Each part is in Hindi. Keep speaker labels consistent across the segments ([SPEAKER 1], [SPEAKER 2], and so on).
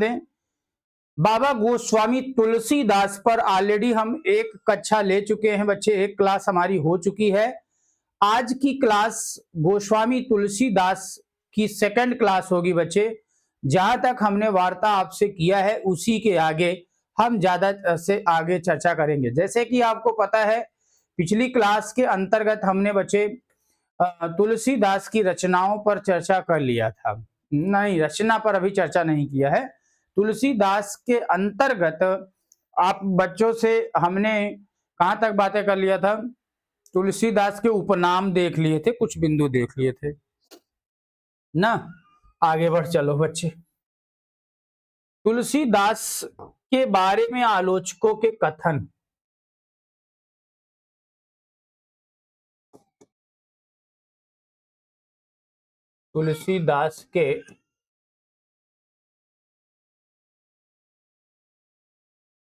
[SPEAKER 1] दें। बाबा गोस्वामी तुलसीदास पर ऑलरेडी हम एक कक्षा ले चुके हैं बच्चे, एक क्लास हमारी हो चुकी है। आज की क्लास गोस्वामी तुलसीदास की सेकंड क्लास होगी बच्चे। जहां तक हमने वार्ता आपसे किया है उसी के आगे हम ज्यादा से आगे चर्चा करेंगे। जैसे कि आपको पता है पिछली क्लास के अंतर्गत हमने बच्चे तुलसीदास की रचनाओं पर चर्चा कर लिया था। नहीं, रचना पर अभी चर्चा नहीं किया है। तुलसीदास के अंतर्गत आप बच्चों से हमने कहां तक बातें कर लिया था? तुलसीदास के उपनाम देख लिए थे, कुछ बिंदु देख लिए थे ना। आगे बढ़ चलो बच्चे। तुलसीदास के बारे में आलोचकों के कथन। तुलसीदास के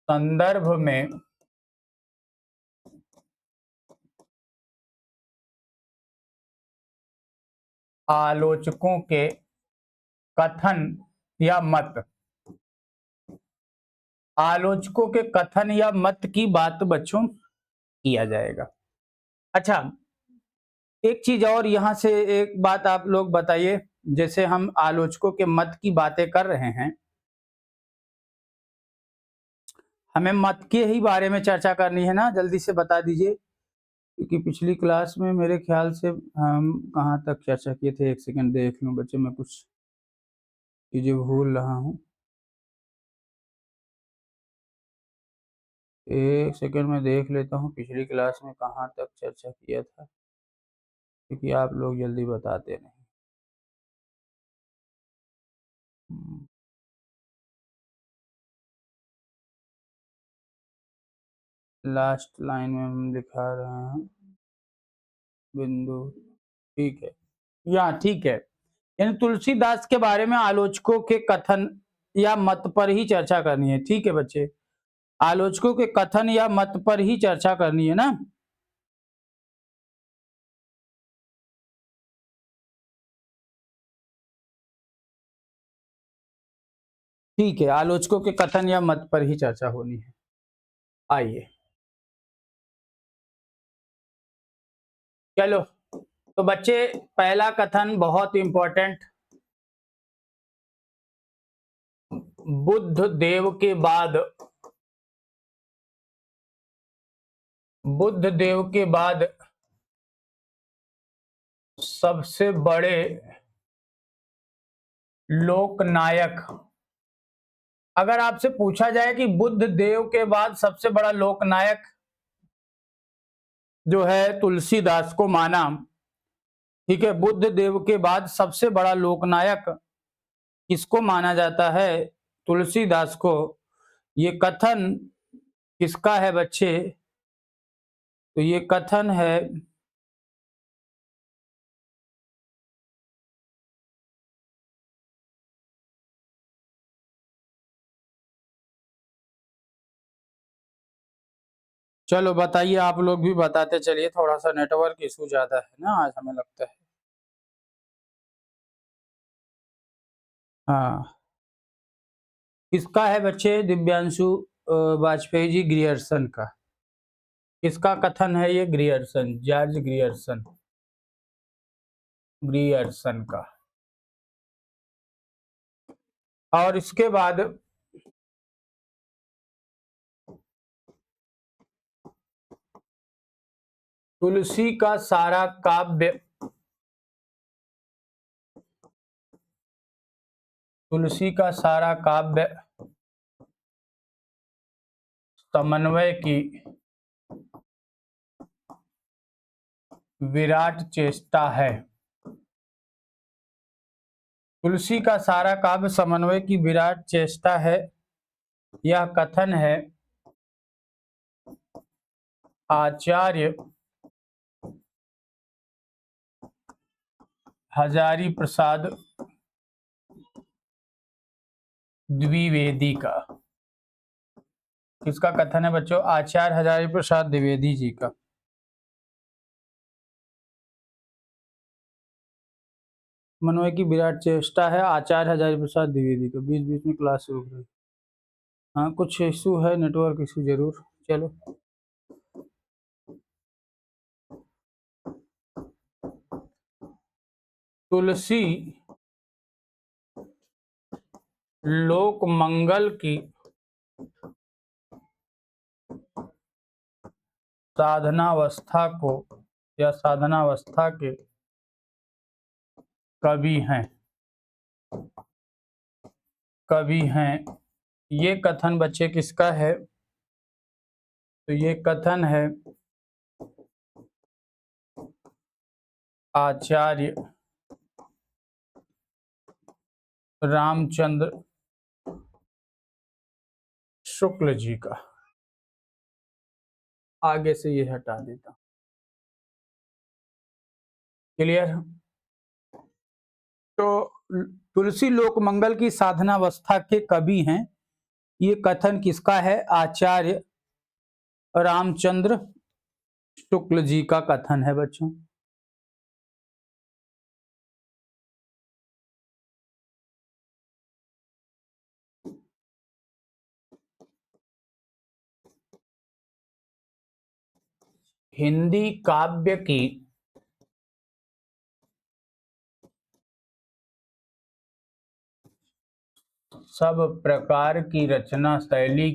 [SPEAKER 1] संदर्भ में आलोचकों के कथन या मत। आलोचकों के कथन या मत की बात बच्चों किया जाएगा। अच्छा, एक चीज और यहां से एक बात आप लोग बताइए, जैसे हम आलोचकों के मत की बातें कर रहे हैं, हमें मत के ही बारे में चर्चा करनी है ना, जल्दी से बता दीजिए, क्योंकि पिछली क्लास में मेरे ख्याल से हम कहाँ तक चर्चा किए थे। एक सेकंड देख लूं बच्चे, मैं कुछ चीजें भूल रहा हूँ। एक सेकंड में देख लेता हूँ पिछली क्लास में कहाँ तक चर्चा किया था, क्योंकि आप लोग जल्दी बताते नहीं। लास्ट लाइन में हम दिखा रहे हैं बिंदु, ठीक है, या ठीक है। यानी तुलसीदास के बारे में आलोचकों के कथन या मत पर ही चर्चा करनी है। ठीक है बच्चे, आलोचकों के कथन या मत पर ही चर्चा करनी है ना। ठीक है, आलोचकों के कथन या मत पर ही चर्चा होनी है। आइए चलो, तो बच्चे पहला कथन बहुत इंपॉर्टेंट। बुद्ध देव के बाद, बुद्ध देव के बाद सबसे बड़े लोकनायक। अगर आपसे पूछा जाए कि बुद्ध देव के बाद सबसे बड़ा लोकनायक जो है तुलसीदास को माना, ठीक है, बुद्ध देव के बाद सबसे बड़ा लोकनायक किसको माना जाता है? तुलसीदास को। ये कथन किसका है बच्चे? तो ये कथन है चलो बताइए, आप लोग भी बताते चलिए, थोड़ा सा नेटवर्क इशू ज्यादा है ना आज हमें लगता है। हाँ, किसका है बच्चे? दिव्यांशु वाजपेयी जी, ग्रियर्सन का। किसका कथन है ये? ग्रियर्सन, जॉर्ज ग्रियर्सन, ग्रियर्सन का। और इसके बाद तुलसी का सारा काव्य, तुलसी का सारा काव्य समन्वय की विराट चेष्टा है। तुलसी का सारा काव्य समन्वय की विराट चेष्टा है, यह कथन है आचार्य हजारी प्रसाद द्विवेदी का। किसका कथन है बच्चों? आचार्य हजारी प्रसाद द्विवेदी जी का। मनोय की विराट चेष्टा है आचार्य हजारी प्रसाद द्विवेदी का, बीच बीच में क्लास रुक रही। हाँ कुछ इशू है, नेटवर्क इशू जरूर। चलो तुलसी लोक मंगल की साधनावस्था को या साधनावस्था के कवि हैं, कवि हैं। ये कथन बच्चे किसका है? तो ये कथन है आचार्य रामचंद्र शुक्ल जी का। आगे से ये हटा देता। क्लियर? तो तुलसी लोकमंगल की साधनावस्था के कवि हैं। ये कथन किसका है? आचार्य रामचंद्र शुक्ल जी का कथन है बच्चों। हिंदी काव्य की सब प्रकार की रचना शैली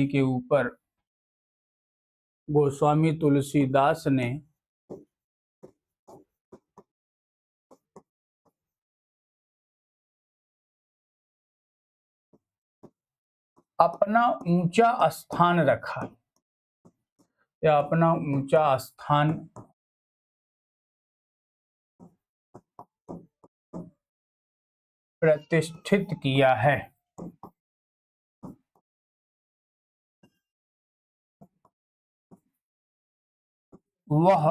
[SPEAKER 1] के ऊपर गोस्वामी तुलसीदास ने अपना ऊंचा स्थान रखा या अपना ऊंचा स्थान प्रतिष्ठित किया है। वह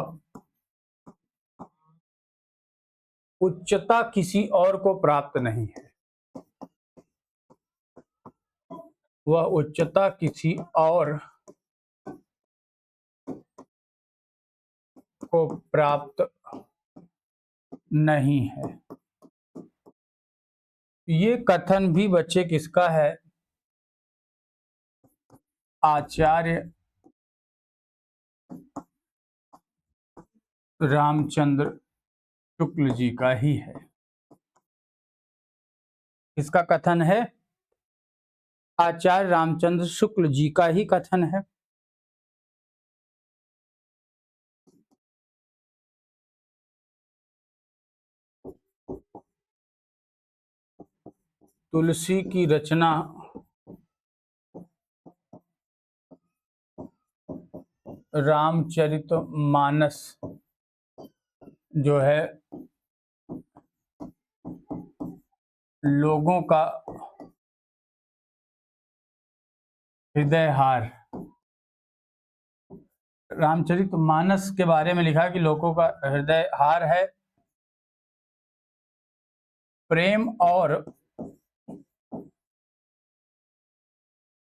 [SPEAKER 1] उच्चता किसी और को प्राप्त नहीं है। वह उच्चता किसी और को प्राप्त नहीं है। ये कथन भी बच्चे किसका है? आचार्य रामचंद्र शुक्ल जी का ही है। किसका कथन है? आचार्य रामचंद्र शुक्ल जी का ही कथन है। तुलसी की रचना रामचरितमानस जो है लोगों का हृदयहार। रामचरितमानस के बारे में लिखा कि लोगों का हृदयहार है। प्रेम और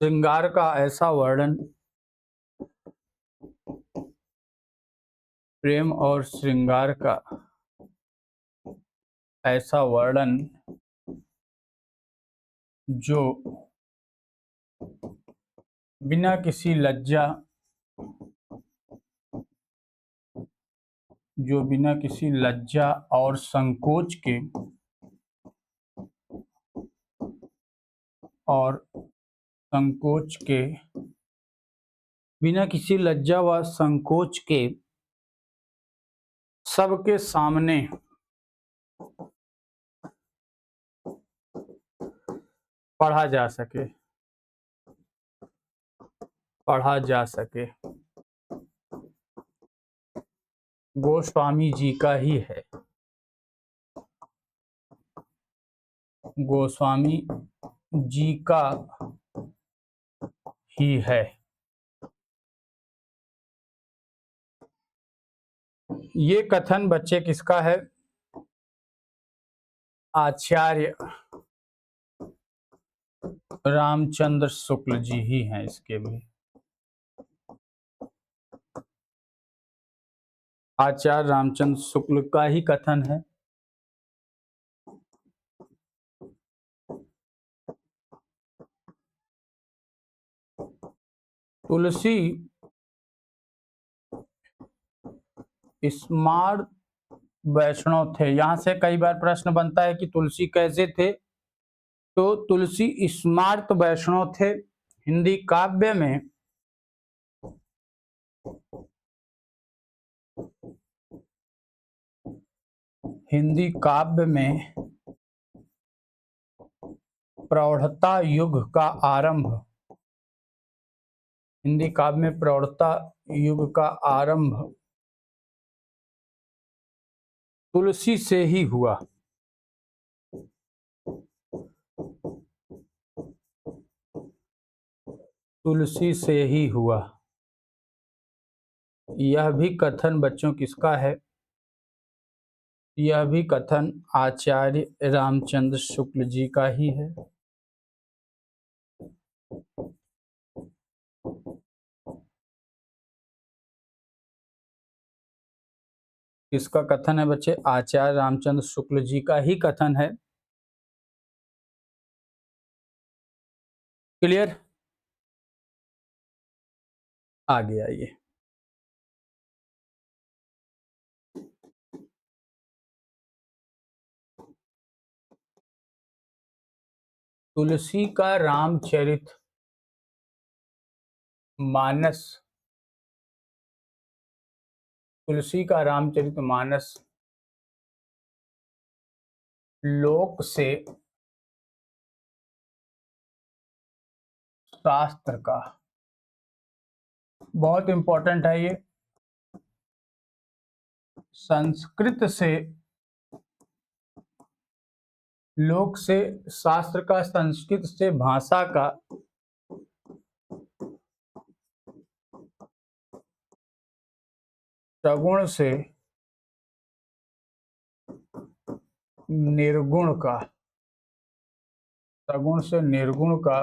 [SPEAKER 1] श्रृंगार का ऐसा वर्णन, प्रेम और श्रृंगार का ऐसा वर्णन जो बिना किसी लज्जा और संकोच के बिना किसी लज्जा व संकोच के सबके सामने पढ़ा जा सके गोस्वामी जी का ही है। गोस्वामी जी का ही है। ये कथन बच्चे किसका है? आचार्य रामचंद्र शुक्ल जी ही हैं इसके भी। आचार्य रामचंद्र शुक्ल का ही कथन है। तुलसी स्मार्त वैष्णव थे। यहां से कई बार प्रश्न बनता है कि तुलसी कैसे थे, तो तुलसी स्मार्त वैष्णव थे। हिंदी काव्य में प्रौढ़ता युग का आरंभ, हिंदी काव्य में प्रौढ़ता युग का आरंभ तुलसी से ही हुआ। तुलसी से ही हुआ। यह भी कथन बच्चों किसका है? यह भी कथन आचार्य रामचंद्र शुक्ल जी का ही है। किसका कथन है बच्चे? आचार्य रामचंद्र शुक्ल जी का ही कथन है। क्लियर? आगे आइए। तुलसी का रामचरित मानस, तुलसी का रामचरित मानस लोक से शास्त्र का, बहुत इंपॉर्टेंट है ये, संस्कृत से लोक से शास्त्र का, संस्कृत से भाषा का, सगुण से निर्गुण का, सगुण से निर्गुण का,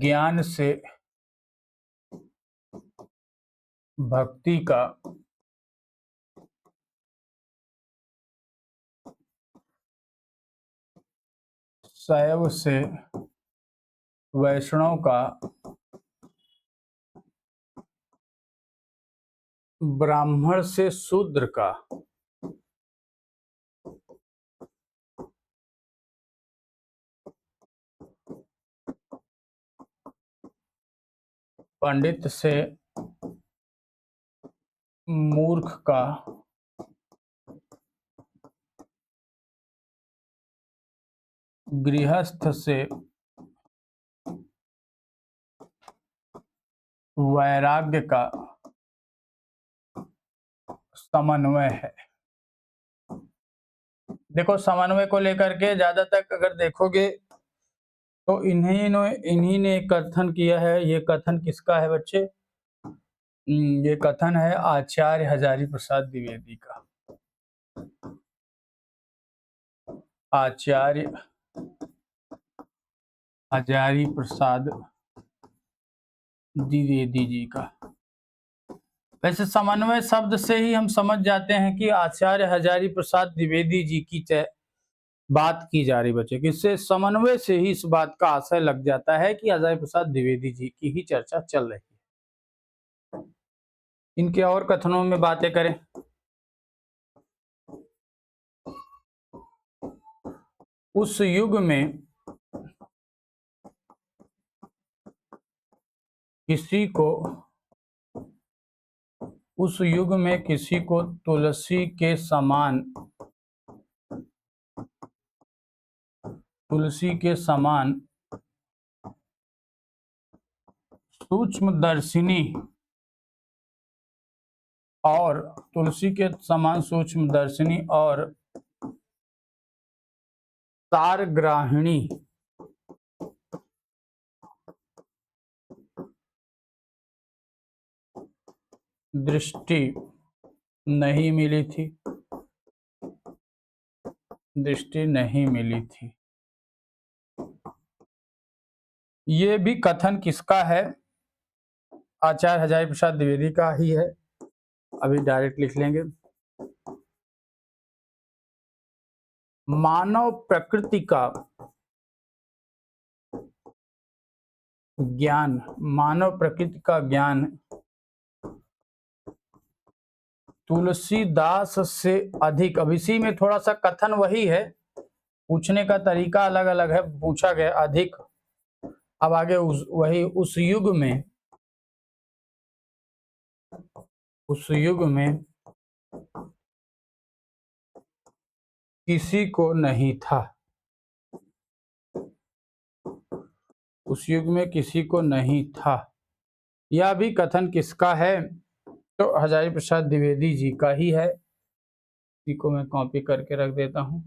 [SPEAKER 1] ज्ञान से भक्ति का, शैव से वैष्णव का, ब्राह्मण से शूद्र का, पंडित से मूर्ख का, गृहस्थ से वैराग्य का समन्वय है। देखो, समन्वय को लेकर के ज्यादा तक अगर देखोगे तो इन्हीं ने कथन किया है। ये कथन किसका है बच्चे? ये कथन है आचार्य हजारी प्रसाद द्विवेदी का। आचार्य हजारी प्रसाद द्विवेदी जी का। वैसे समन्वय शब्द से ही हम समझ जाते हैं कि आचार्य हजारी प्रसाद द्विवेदी जी की बात की जा रही बच्चे। किससे? समन्वय से ही इस बात का आशय लग जाता है कि हजारी प्रसाद द्विवेदी जी की ही चर्चा चल रही है। इनके और कथनों में बातें करें, उस युग में किसी को तुलसी के समान, सूक्ष्मदर्शिनी और सारग्राहिणी दृष्टि नहीं मिली थी, दृष्टि नहीं मिली थी। ये भी कथन किसका है? आचार्य हजारी प्रसाद द्विवेदी का ही है। अभी डायरेक्ट लिख लेंगे। मानव प्रकृति का ज्ञान, मानव प्रकृति का ज्ञान तुलसीदास से अधिक। अब इसी में थोड़ा सा कथन वही है, पूछने का तरीका अलग अलग है। पूछा गया अधिक, अब आगे वही उस युग में किसी को नहीं था, उस युग में किसी को नहीं था। यह भी कथन किसका है? तो हजारी प्रसाद द्विवेदी जी का ही है। इसी को मैं कॉपी करके रख देता हूँ।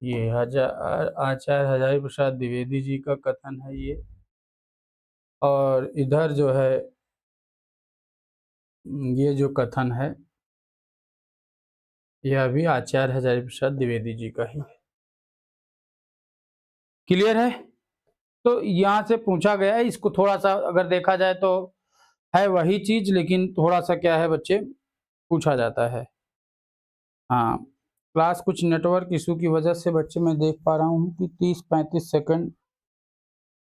[SPEAKER 1] ये आचार्य हजारी प्रसाद द्विवेदी जी का कथन है ये। और इधर जो है ये जो कथन है यह भी आचार्य हजारी प्रसाद द्विवेदी जी का ही है। क्लियर है? तो यहाँ से पूछा गया है, इसको थोड़ा सा अगर देखा जाए तो है वही चीज, लेकिन थोड़ा सा क्या है बच्चे, पूछा जाता है। हाँ, क्लास कुछ नेटवर्क इशू की वजह से बच्चे मैं देख पा रहा हूँ कि 30-35 सेकंड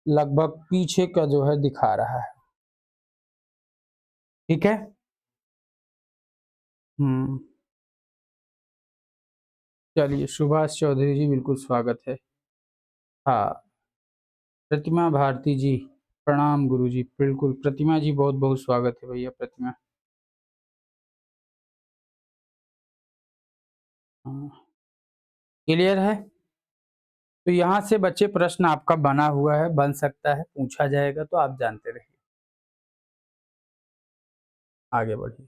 [SPEAKER 1] लगभग पीछे का जो है दिखा रहा है। ठीक है। चलिए, सुभाष चौधरी जी बिल्कुल स्वागत है। हाँ, प्रतिमा भारती जी प्रणाम गुरु जी। बिल्कुल प्रतिमा जी, बहुत बहुत स्वागत है भैया प्रतिमा। क्लियर है? तो यहाँ से बच्चे प्रश्न आपका बना हुआ है, बन सकता है, पूछा जाएगा, तो आप जानते रहिए। आगे बढ़िए।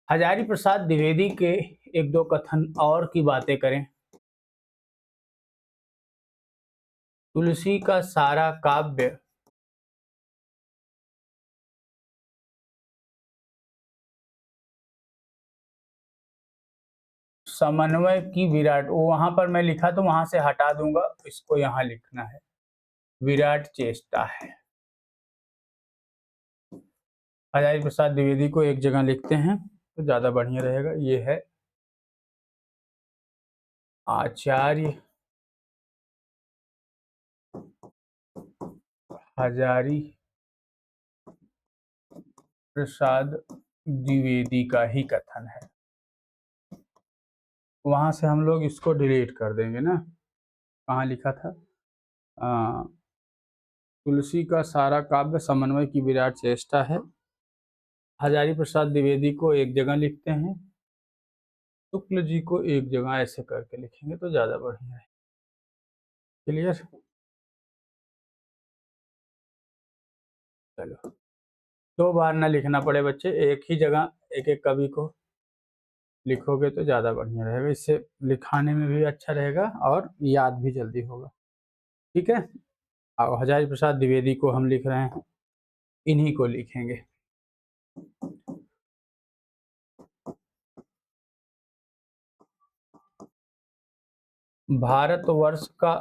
[SPEAKER 1] हजारी प्रसाद द्विवेदी के एक दो कथन और की बातें करें। तुलसी का सारा काव्य समन्वय की विराट, वो वहां पर मैं लिखा तो वहां से हटा दूंगा, इसको यहाँ लिखना है, विराट चेष्टा है। हजारी प्रसाद द्विवेदी को एक जगह लिखते हैं तो ज्यादा बढ़िया रहेगा। ये है आचार्य हजारी प्रसाद द्विवेदी का ही कथन है। वहां से हम लोग इसको डिलीट कर देंगे ना। कहाँ लिखा था? तुलसी का सारा काव्य समन्वय की विराट चेष्टा है। हजारी प्रसाद द्विवेदी को एक जगह लिखते हैं, शुक्ल जी को एक जगह, ऐसे करके लिखेंगे तो ज्यादा बढ़िया है। क्लियर? चलो, दो बार ना लिखना पड़े बच्चे, एक ही जगह एक एक कवि को लिखोगे तो ज़्यादा बढ़िया रहेगा। इससे लिखाने में भी अच्छा रहेगा और याद भी जल्दी होगा। ठीक है। और हजारी प्रसाद द्विवेदी को हम लिख रहे हैं, इन्हीं को लिखेंगे। भारतवर्ष का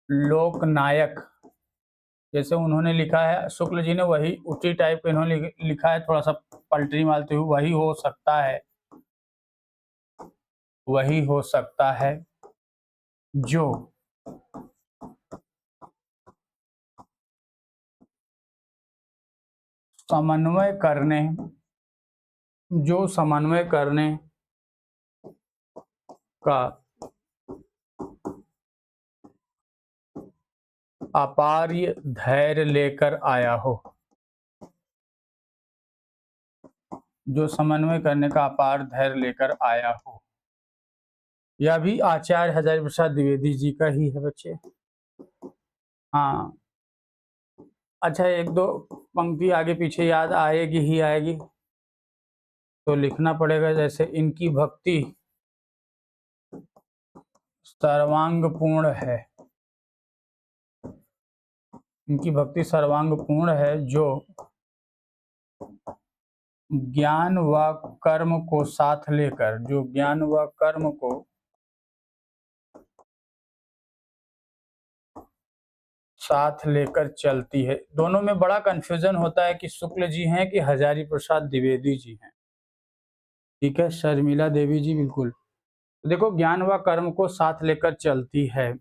[SPEAKER 1] लोकनायक, जैसे उन्होंने लिखा है, शुक्ल जी ने वही उसी टाइप का इन्होंने लिखा है, थोड़ा सा पलटी मारते हुए, वही हो सकता है, वही हो सकता है जो समन्वय करने, जो समन्वय करने का अपार्य धैर्य लेकर आया हो, जो समन्वय करने का अपार धैर्य लेकर आया हो। यह भी आचार्य हजारी प्रसाद द्विवेदी जी का ही है बच्चे। हाँ, अच्छा, एक दो पंक्ति आगे पीछे याद आएगी ही आएगी, तो लिखना पड़ेगा। जैसे इनकी भक्ति सर्वांगपूर्ण है, इनकी भक्ति सर्वांगपूर्ण है, जो ज्ञान व कर्म को साथ लेकर, जो ज्ञान व कर्म को साथ लेकर चलती है। दोनों में बड़ा कंफ्यूजन होता है कि शुक्ल जी हैं कि हजारी प्रसाद द्विवेदी जी हैं। ठीक है, शर्मिला देवी जी, बिल्कुल। तो देखो, ज्ञान व कर्म को साथ लेकर चलती है,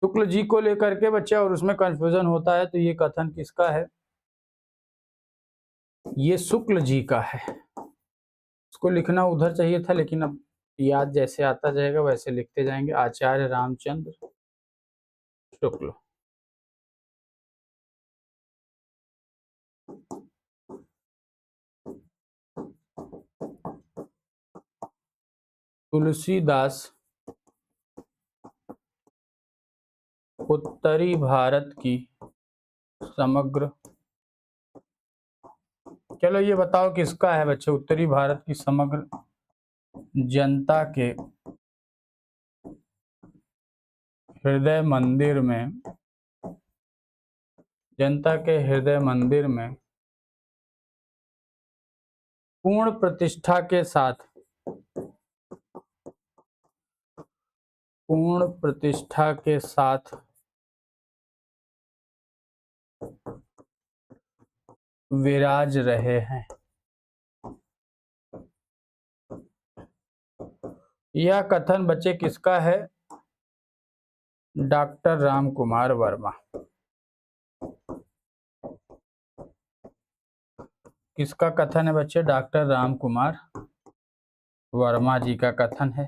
[SPEAKER 1] शुक्ल जी को लेकर के बच्चे, और उसमें कंफ्यूजन होता है। तो ये कथन किसका है? ये शुक्ल जी का है। उसको लिखना उधर चाहिए था, लेकिन अब याद जैसे आता जाएगा वैसे लिखते जाएंगे। आचार्य रामचंद्र शुक्ल। तुलसीदास उत्तरी भारत की समग्र, चलो ये बताओ किसका है बच्चे? उत्तरी भारत की समग्र जनता के हृदय मंदिर में, जनता के हृदय मंदिर में पूर्ण प्रतिष्ठा के साथ, पूर्ण प्रतिष्ठा के साथ विराज रहे हैं। यह कथन बच्चे किसका है? डॉक्टर राम कुमार वर्मा। किसका कथन है बच्चे? डॉक्टर राम कुमार वर्मा जी का कथन है।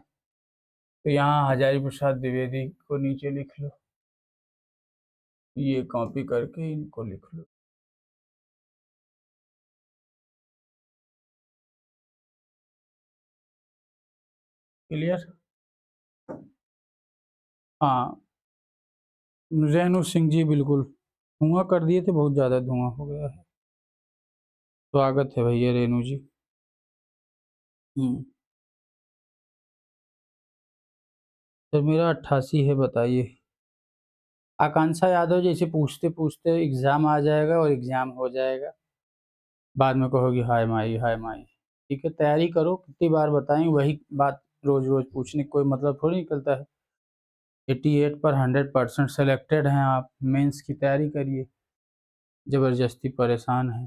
[SPEAKER 1] तो यहाँ हजारी प्रसाद द्विवेदी को नीचे लिख लो, ये कॉपी करके इनको लिख लो। क्लियर? हाँ, रेणु सिंह जी, बिल्कुल धुआं कर दिए थे, बहुत ज्यादा धुआं हो गया है। स्वागत है भैया रेणु जी। तो मेरा 88 है, बताइए। आकांक्षा यादव जैसे पूछते पूछते एग्जाम आ जाएगा और एग्जाम हो जाएगा, बाद में कहोगी हाय माई हाय माई। ठीक है, तैयारी करो, कितनी बार बताएं वही बात, रोज रोज पूछने का कोई मतलब थोड़ी निकलता है। 88 पर 100% सेलेक्टेड हैं आप, मेंस की तैयारी करिए। जबरदस्ती परेशान है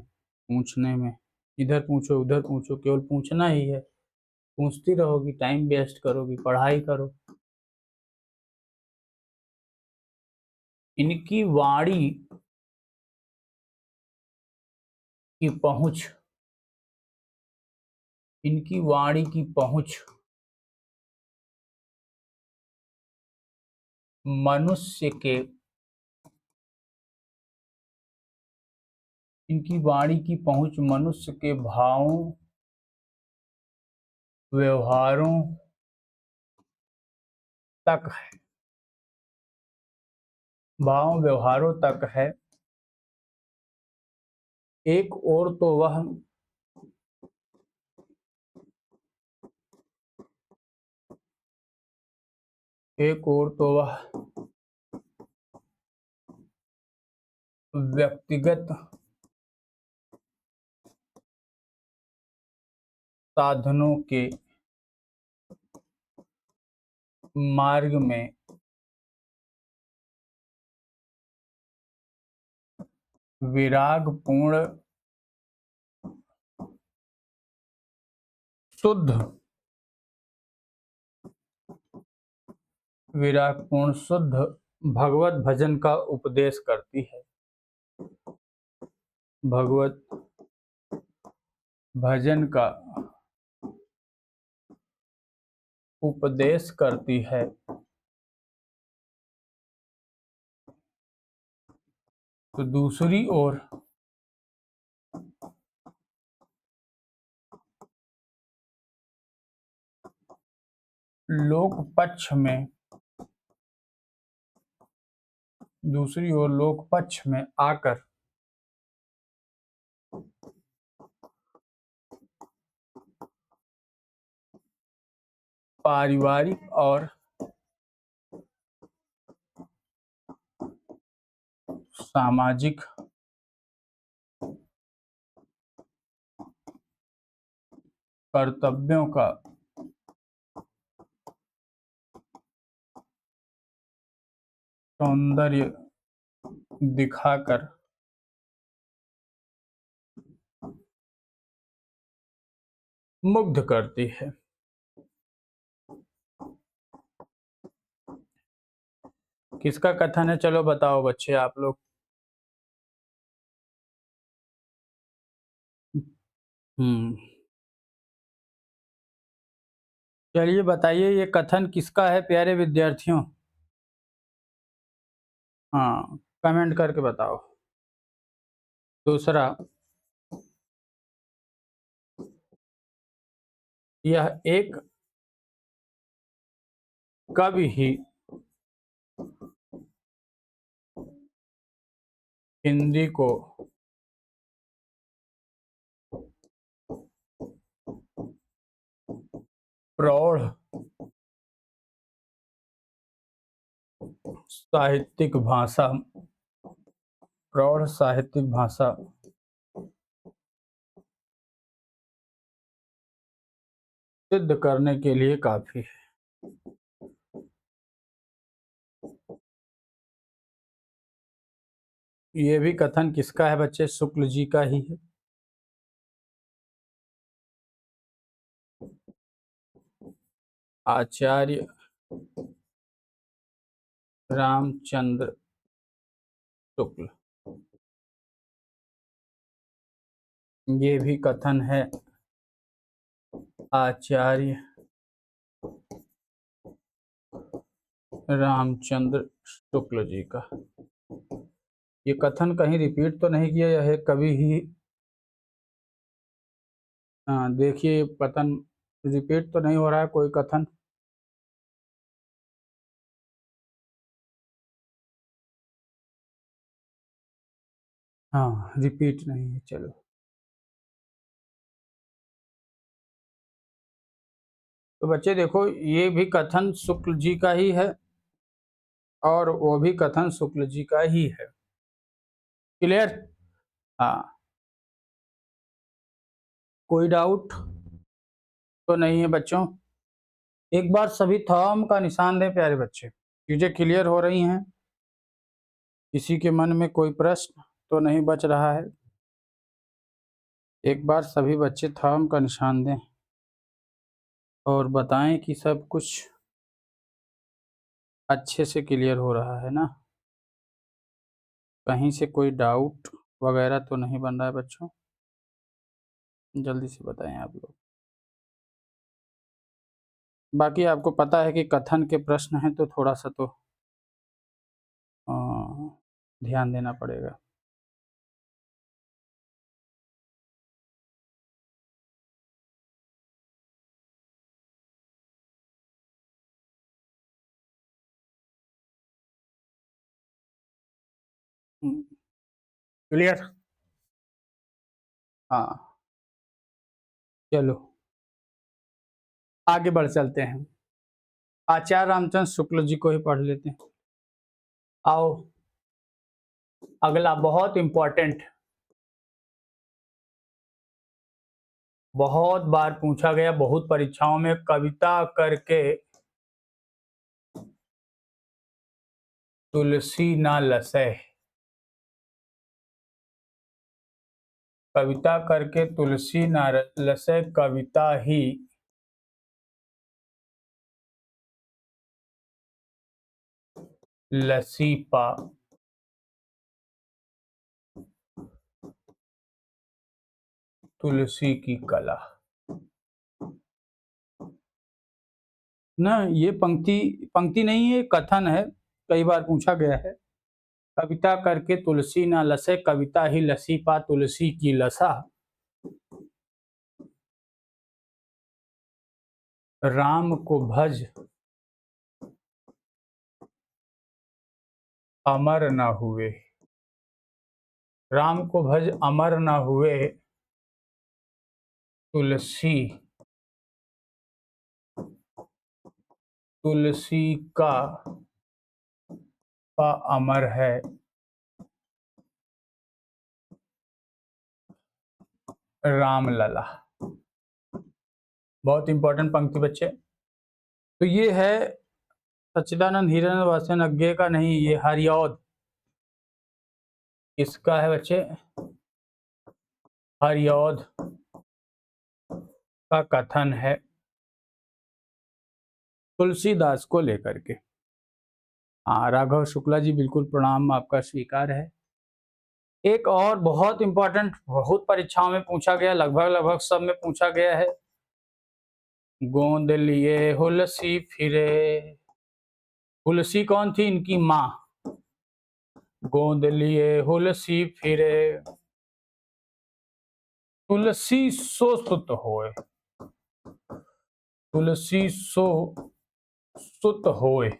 [SPEAKER 1] पूछने में, इधर पूछो उधर पूछो, केवल पूछना ही है। पूछती रहोगी, टाइम वेस्ट करोगी, पढ़ाई करो। इनकी वाणी की पहुंच, इनकी वाणी की पहुंच मनुष्य के, इनकी वाणी की पहुंच मनुष्य के भावों, व्यवहारों तक है, भाव व्यवहारों तक है। एक और तो वह एक और तो वह व्यक्तिगत साधनों के मार्ग में विराग पूर्ण शुद्ध, विराग पूर्ण शुद्ध भगवत भजन का उपदेश करती है, भगवत भजन का उपदेश करती है। तो दूसरी ओर लोक पक्ष में, दूसरी ओर लोक पक्ष में आकर पारिवारिक और सामाजिक कर्तव्यों का सौंदर्य दिखाकर मुग्ध करती है। किसका कथन है, चलो बताओ बच्चे आप लोग। हम्म, चलिए बताइए ये कथन किसका है प्यारे विद्यार्थियों। हाँ, कमेंट करके बताओ। दूसरा, यह एक कवि ही हिंदी को प्रौढ़ साहित्यिक भाषा प्रौढ़ साहित्यिक भाषा सिद्ध करने के लिए काफी है। ये भी कथन किसका है बच्चे, शुक्ल जी का ही है। आचार्य रामचंद्र शुक्ल। ये भी कथन है आचार्य रामचंद्र शुक्ल जी का। ये कथन कहीं रिपीट तो नहीं किया, यह कभी ही, हाँ देखिए ये कथन रिपीट तो नहीं हो रहा है कोई कथन। हाँ रिपीट नहीं है, चलो। तो बच्चे देखो ये भी कथन शुक्ल जी का ही है और वो भी कथन शुक्ल जी का ही है। क्लियर। हाँ, कोई डाउट तो नहीं है बच्चों। एक बार सभी थंब का निशान दें प्यारे बच्चे। चीजें क्लियर हो रही हैं, किसी के मन में कोई प्रश्न तो नहीं बच रहा है। एक बार सभी बच्चे थंब का निशान दें और बताएं कि सब कुछ अच्छे से क्लियर हो रहा है ना, कहीं से कोई डाउट वगैरह तो नहीं बन रहा है बच्चों। जल्दी से बताएं आप लोग। बाकी आपको पता है कि कथन के प्रश्न हैं तो थोड़ा सा तो अ, ध्यान देना पड़ेगा। क्लियर। हाँ चलो आगे बढ़ चलते हैं। आचार्य रामचंद्र शुक्ल जी को ही पढ़ लेते हैं। आओ अगला बहुत इंपॉर्टेंट, बहुत बार पूछा गया, बहुत परीक्षाओं में, कविता करके तुलसी ना लसै। कविता करके तुलसी ना लसै, कविता ही लसी पा तुलसी की कला। ना ये पंक्ति पंक्ति नहीं है, कथन है, कई बार पूछा गया है। कविता करके तुलसी ना लसै, कविता ही लसी पा तुलसी की लसा। राम को भज अमर न हुए। राम को भज अमर न हुए, तुलसी तुलसी का अमर है राम लला। बहुत इंपॉर्टेंट पंक्ति बच्चे। तो ये है सच्चिदानंद हिरण्यवासन अज्ञे का नहीं, ये हरिऔध किसका है बच्चे? हरिऔध का कथन है तुलसीदास को लेकर के। हाँ राघव शुक्ला जी, बिल्कुल प्रणाम, आपका स्वीकार है। एक और बहुत इंपॉर्टेंट, बहुत परीक्षाओं में पूछा गया, लगभग लगभग सब में पूछा गया है। गोंद लिए हुलसी फिरे, हुलसी कौन थी? इनकी माँ। गोंद लिए हुलसी फिरे, तुलसी सो सुत होए, तुलसी सो सुत होए।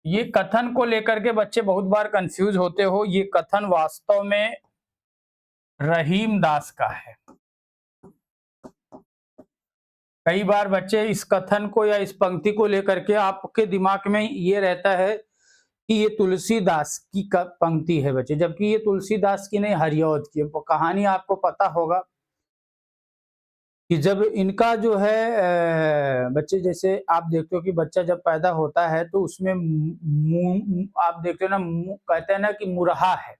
[SPEAKER 1] ये कथन को लेकर के बच्चे बहुत बार कंफ्यूज होते हो। ये कथन वास्तव में रहीम दास का है। कई बार बच्चे इस कथन को या इस पंक्ति को लेकर के आपके दिमाग में ये रहता है कि ये तुलसीदास की पंक्ति है बच्चे, जबकि ये तुलसीदास की नहीं, हरिऔध की। कहानी आपको पता होगा कि जब इनका जो है बच्चे, जैसे आप देखते हो कि बच्चा जब पैदा होता है तो उसमें आप देखते हो ना, कहते हैं ना कि मुरहा है।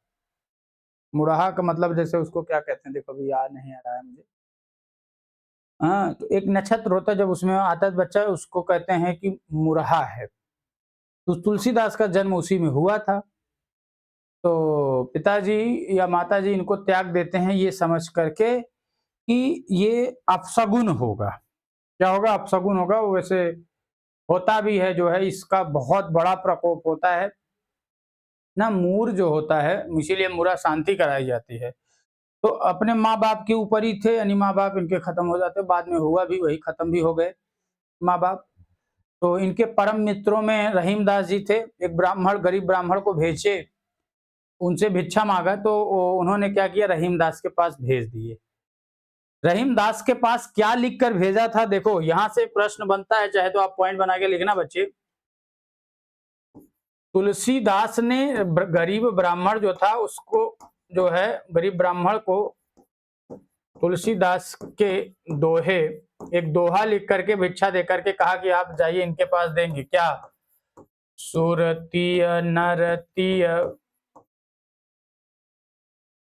[SPEAKER 1] मुरहा का मतलब जैसे उसको क्या कहते हैं, देखो अभी याद नहीं आ रहा है मुझे। हाँ, तो एक नक्षत्र होता है जब उसमें आता है बच्चा, उसको कहते हैं कि मुरहा है। तो तुलसीदास का जन्म उसी में हुआ था। तो पिताजी या माताजी इनको त्याग देते हैं ये समझ करके कि ये अपशगुन होगा। क्या होगा? अपशगुन होगा। वैसे होता भी है, जो है इसका बहुत बड़ा प्रकोप होता है ना, मूर जो होता है, इसीलिए मूरा शांति कराई जाती है। तो अपने माँ बाप के ऊपर ही थे, यानी माँ बाप इनके खत्म हो जाते, बाद में हुआ भी वही, खत्म भी हो गए माँ बाप। तो इनके परम मित्रों में रहीमदास जी थे। एक ब्राह्मण, गरीब ब्राह्मण को भेजे, उनसे भिक्षा मांगा, तो उन्होंने क्या किया, रहीमदास के पास भेज दिए। रहीमदास के पास क्या लिख कर भेजा था? देखो यहां से प्रश्न बनता है, चाहे तो आप पॉइंट बना के लिखना बच्चे। तुलसीदास ने गरीब ब्राह्मण जो था उसको, जो है गरीब ब्राह्मण को तुलसीदास के दोहे, एक दोहा लिख करके भिक्षा दे करके कहा कि आप जाइए इनके पास देंगे क्या? सुरतीय नरतीय,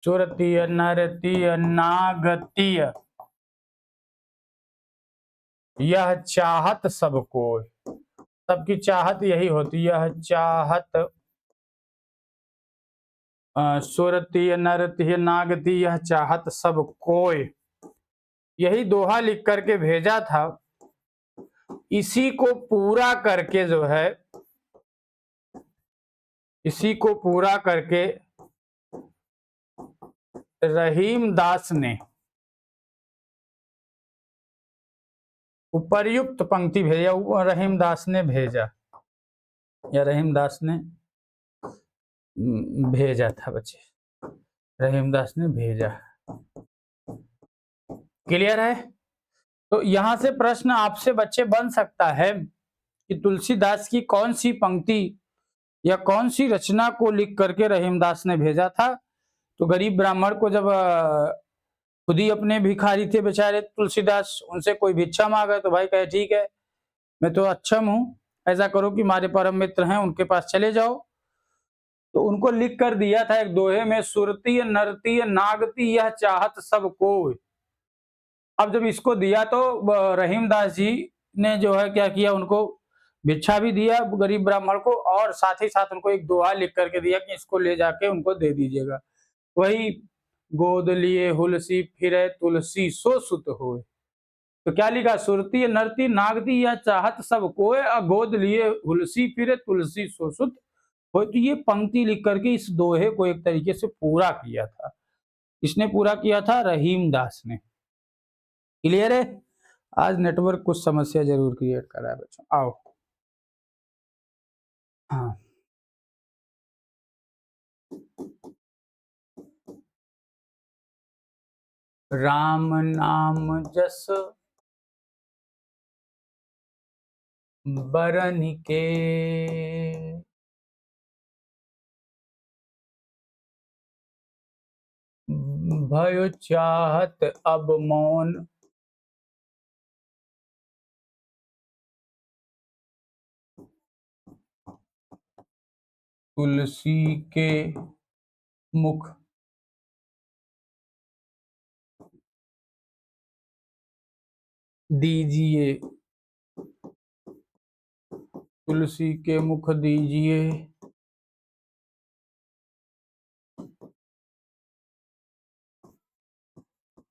[SPEAKER 1] सुरतीय नरतीय नागतीय, यह चाहत सबको, सबकी चाहत यही होती, यह चाहत सुरतीय नरतीय नागती, यह चाहत सब कोय। यही दोहा लिख करके भेजा था। इसी को पूरा करके जो है, इसी को पूरा करके रहीमदास ने उपर्युक्त पंक्ति भेजा, रहीमदास ने भेजा, या रहीमदास ने भेजा था बच्चे, रहीमदास ने भेजा। क्लियर है? तो यहां से प्रश्न आपसे बच्चे बन सकता है कि तुलसीदास की कौन सी पंक्ति या कौन सी रचना को लिख करके रहीमदास ने भेजा था। तो गरीब ब्राह्मण को जब खुद ही अपने भिखारी थे बेचारे तुलसीदास, उनसे कोई भिक्षा मांगा तो भाई कहे ठीक है, मैं तो अक्षम हूँ, ऐसा करो कि हमारे परम मित्र हैं उनके पास चले जाओ। तो उनको लिख कर दिया था एक दोहे में, सुरतीय नरतीय नागती, यह चाहत सब कोय। अब जब इसको दिया तो रहीमदास जी ने जो है क्या किया, उनको भिक्षा भी दिया गरीब ब्राह्मण को, और साथ ही साथ उनको एक दोहा लिख करके दिया कि इसको ले जाके उनको दे दीजिएगा। वही गोद लिए हुलसी फिरे, तुलसी सो सुत होए। तो क्या लिखा? सुरती नरती नागती या चाहत सब कोय, गोद लिए हुलसी फिरे, तुलसी सो सुत होए। तो ये पंक्ति लिख करके इस दोहे को एक तरीके से पूरा किया था। इसने पूरा किया था रहीमदास ने। क्लियर है? आज नेटवर्क कुछ समस्या जरूर क्रिएट कर रहा है बच्चों। आओ, हाँ, राम नाम जस बरन के, भयो चाहत अब मौन, तुलसी के मुख दीजिए, तुलसी के मुख दीजिए,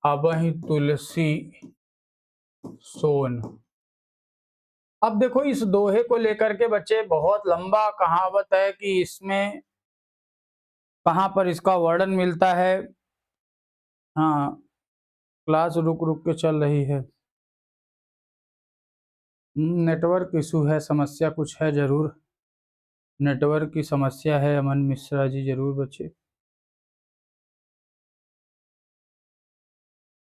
[SPEAKER 1] अबहि तुलसी सोन। अब देखो इस दोहे को लेकर के बच्चे बहुत लंबा कहावत है कि इसमें कहाँ पर इसका वर्णन मिलता है। हाँ, क्लास रुक रुक के चल रही है। नेटवर्क इशू है, समस्या कुछ है जरूर, नेटवर्क की समस्या है अमन मिश्रा जी जरूर बच्चे।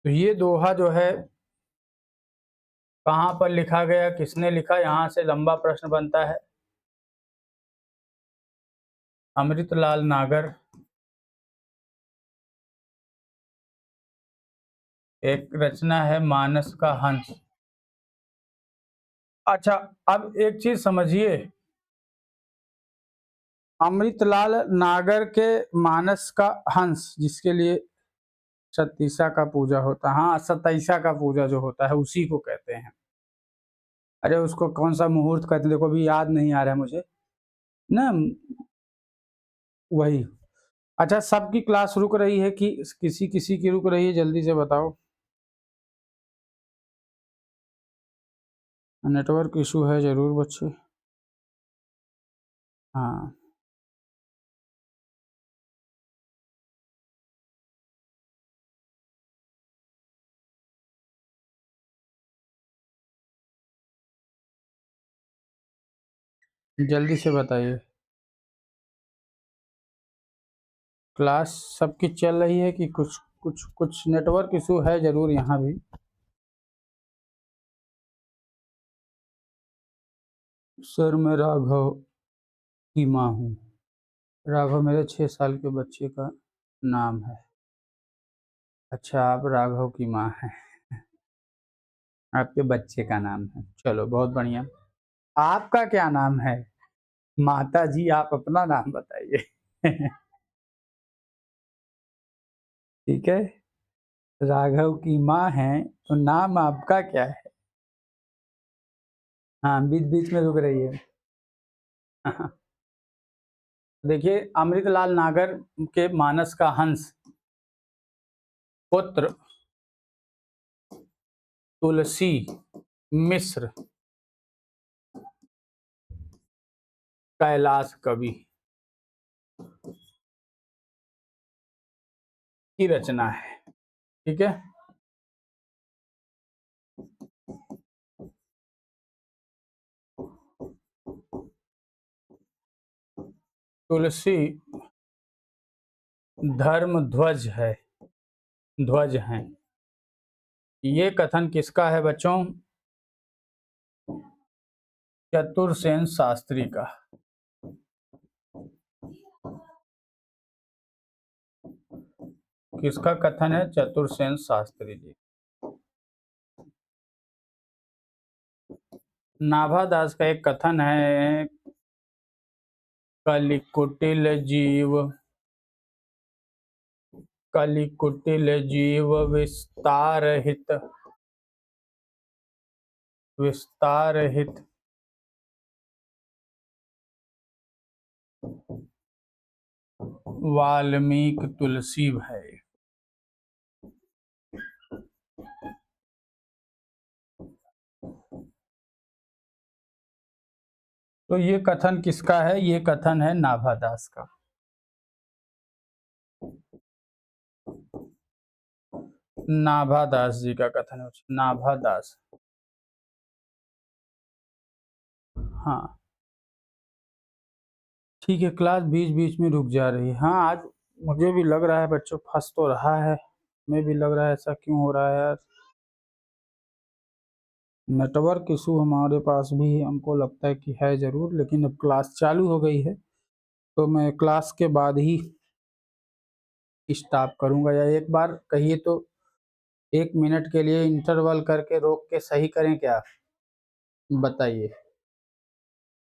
[SPEAKER 1] तो ये दोहा जो है कहाँ पर लिखा गया, किसने लिखा, यहाँ से लंबा प्रश्न बनता है। अमृतलाल नागर, एक रचना है मानस का हंस। अच्छा, अब एक चीज समझिए, अमृतलाल नागर के मानस का हंस, जिसके लिए सतीसा का पूजा होता है, हाँ सताईसा का पूजा जो होता है उसी को कहते हैं। अरे उसको कौन सा मुहूर्त कहते हैं, देखो अभी याद नहीं आ रहा है मुझे ना, वही। अच्छा, सबकी क्लास रुक रही है कि किसी किसी की रुक रही है, जल्दी से बताओ। नेटवर्क इशू है जरूर बच्चे। हाँ, जल्दी से बताइए। क्लास सबकी चल रही है कि कुछ कुछ कुछ नेटवर्क इशू है जरूर यहाँ भी। सर मैं राघव की माँ हूँ। राघव मेरे 6 साल के बच्चे का नाम है। अच्छा, आप राघव की माँ हैं, आपके बच्चे का नाम है, चलो बहुत बढ़िया। आपका क्या नाम है? माता जी आप अपना नाम बताइए। ठीक है, राघव की माँ है तो नाम आपका क्या है? हाँ, बीच बीच में रुक रही है। देखिए, अमृतलाल नागर के मानस का हंस, पुत्र तुलसी मिश्र, कैलाश कवि की रचना है। ठीक है, तुलसी धर्म ध्वज है, ध्वज हैं। ये कथन किसका है बच्चों? चतुरसेन शास्त्री का। किसका कथन है? चतुरसेन शास्त्री जी। नाभादास का एक कथन है, कलिकुटिल जीव, कलिकुटिल जीव विस्तार हित, विस्तार हित वाल्मीकि तुलसी भय। तो ये कथन किसका है? ये कथन है नाभादास का। नाभादास जी का कथन है, नाभादास। हाँ ठीक है, क्लास बीच बीच में रुक जा रही है। हाँ, आज मुझे भी लग रहा है बच्चों फंस तो रहा है, मैं भी लग रहा है ऐसा क्यों हो रहा है यार। नेटवर्क इशू हमारे पास भी हमको लगता है कि है ज़रूर, लेकिन अब क्लास चालू हो गई है तो मैं क्लास के बाद ही स्टॉप करूंगा, या एक बार कहिए तो 1 मिनट के लिए इंटरवल करके रोक के सही करें क्या, बताइए।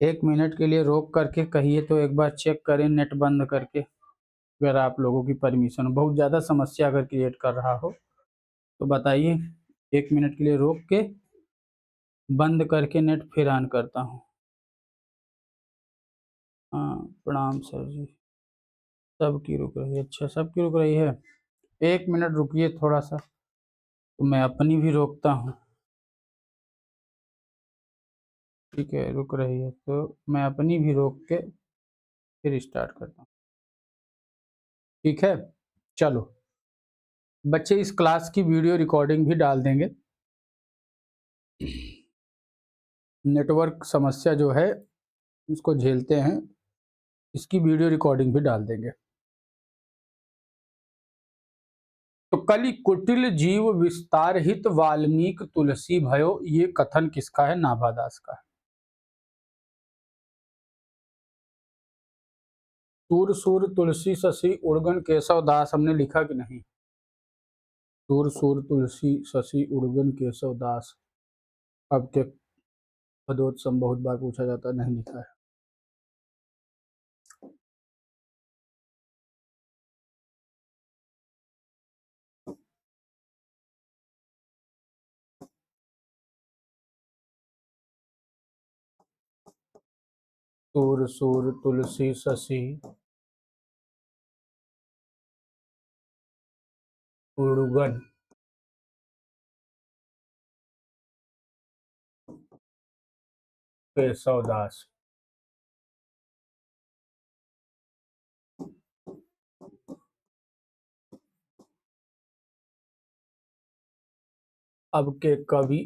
[SPEAKER 1] 1 मिनट के लिए रोक करके कहिए तो एक बार चेक करें नेट बंद करके, अगर आप लोगों की परमिशन, बहुत ज़्यादा समस्या अगर क्रिएट कर रहा हो तो बताइए। 1 मिनट के लिए रोक के बंद करके नेट फिर ऑन करता हूँ। हाँ, प्रणाम सर जी। सबकी रुक रही है, अच्छा सबकी रुक रही है। 1 मिनट रुकिए थोड़ा सा, तो मैं अपनी भी रोकता हूँ। ठीक है, रुक रही है तो मैं अपनी भी रोक के फिर स्टार्ट करता हूँ। ठीक है, चलो बच्चे, इस क्लास की वीडियो रिकॉर्डिंग भी डाल देंगे। नेटवर्क समस्या जो है इसको झेलते हैं, इसकी वीडियो रिकॉर्डिंग भी डाल देंगे। तो कलि कुटिल जीव विस्तार हित वाल्मीकि तुलसी भयो, ये कथन किसका है? नाभादास का है। सूर सूर तुलसी शशि उड़गन केशव दास, हमने लिखा कि नहीं? सूर सूर तुलसी शशि उड़गन केशव दास, अब के पदोत्सम बहुत बार पूछा जाता है, नहीं लिखा है। सूर सूर तुलसी शशि उड़गन केशव दास। अब के कवि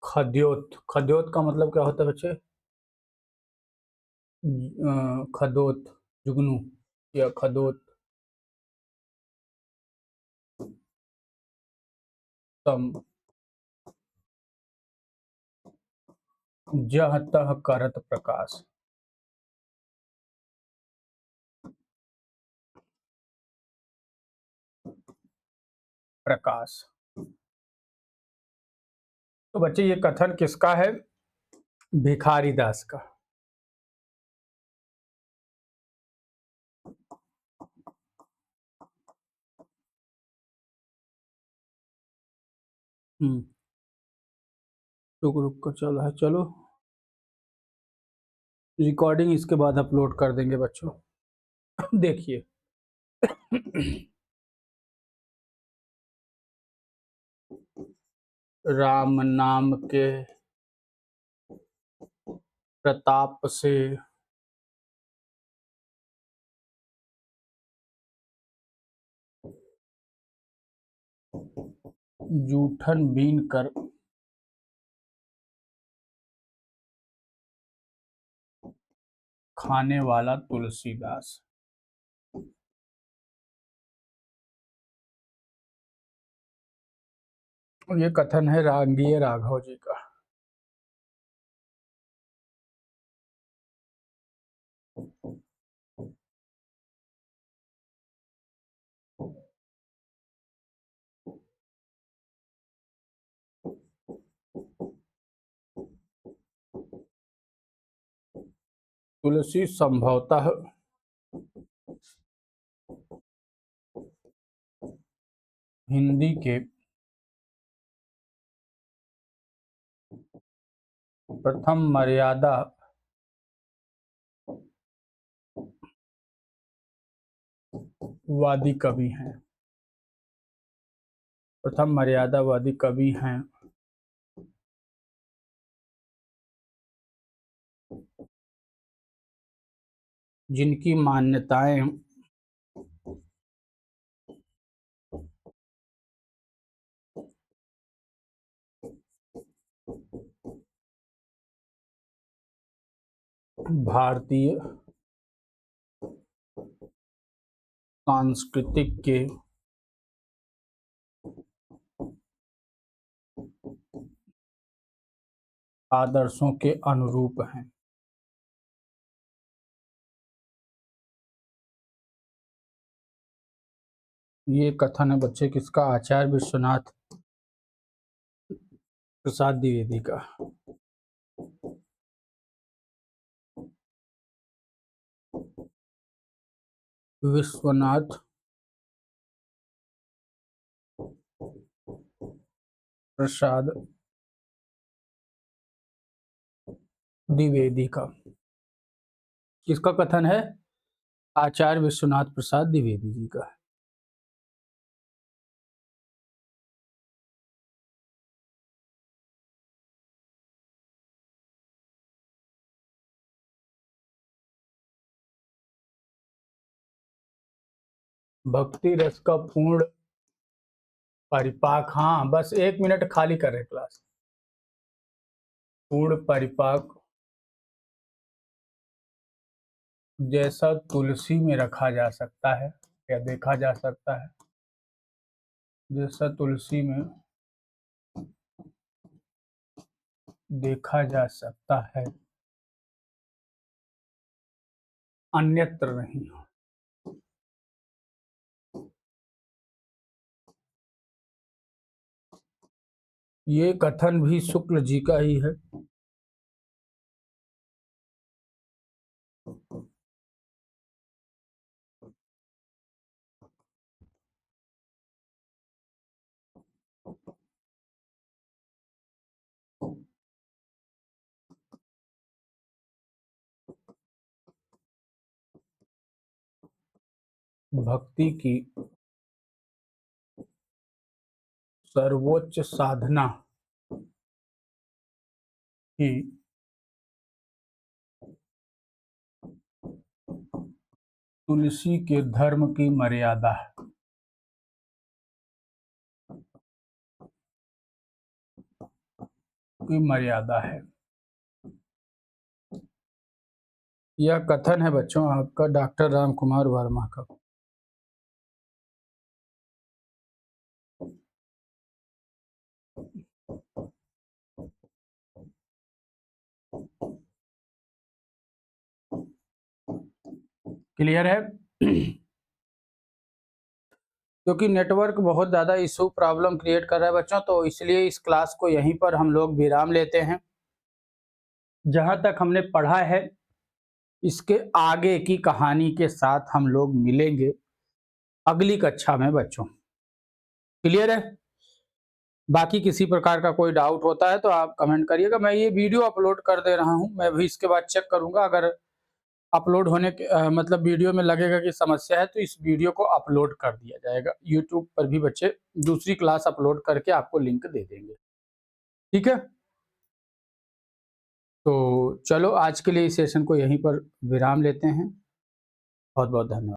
[SPEAKER 1] खद्योत। खद्योत का मतलब क्या होता है बच्चे? खदोत, जुगनू या खदोत तम जह तह करत प्रकाश। प्रकाश। तो बच्चे ये कथन किसका है? भिखारी दास का। रुक रुक कर चल रहा है, चलो रिकॉर्डिंग इसके बाद अपलोड कर देंगे बच्चों। देखिए, राम नाम के प्रताप से जूठन बीन कर खाने वाला तुलसीदास। ये कथन है रांगीय राघव जी का। तुलसी संभवतः हिंदी के प्रथम मर्यादा वादी कवि हैं। प्रथम मर्यादावादी कवि हैं, जिनकी मान्यताएं भारतीय सांस्कृतिक के आदर्शों के अनुरूप हैं। ये कथन है बच्चे किसका? आचार्य विश्वनाथ प्रसाद द्विवेदी का। विश्वनाथ प्रसाद द्विवेदी का। किसका कथन है? आचार्य विश्वनाथ प्रसाद द्विवेदी जी का। भक्ति रस का पूर्ण परिपाक। हाँ, बस 1 मिनट खाली कर रहे क्लास। पूर्ण परिपाक जैसा तुलसी में रखा जा सकता है या देखा जा सकता है, जैसा तुलसी में देखा जा सकता है, अन्यत्र नहीं। ये कथन भी शुक्ल जी का ही है। भक्ति की सर्वोच्च साधना ही तुलसी के धर्म की मर्यादा है। यह कथन है बच्चों आपका डॉक्टर राम कुमार वर्मा का। क्लियर है? क्योंकि नेटवर्क बहुत ज़्यादा इशू प्रॉब्लम क्रिएट कर रहा है बच्चों, तो इसलिए इस क्लास को यहीं पर हम लोग विराम लेते हैं। जहाँ तक हमने पढ़ा है इसके आगे की कहानी के साथ हम लोग मिलेंगे अगली कक्षा में बच्चों। क्लियर है? बाकी किसी प्रकार का कोई डाउट होता है तो आप कमेंट करिएगा। मैं ये वीडियो अपलोड कर दे रहा हूँ, मैं भी इसके बाद चेक करूँगा। अगर अपलोड होने के मतलब वीडियो में लगेगा कि समस्या है तो इस वीडियो को अपलोड कर दिया जाएगा। यूट्यूब पर भी बच्चे दूसरी क्लास अपलोड करके आपको लिंक दे देंगे। ठीक है? तो चलो आज के लिए इस सेशन को यहीं पर विराम लेते हैं। बहुत बहुत धन्यवाद।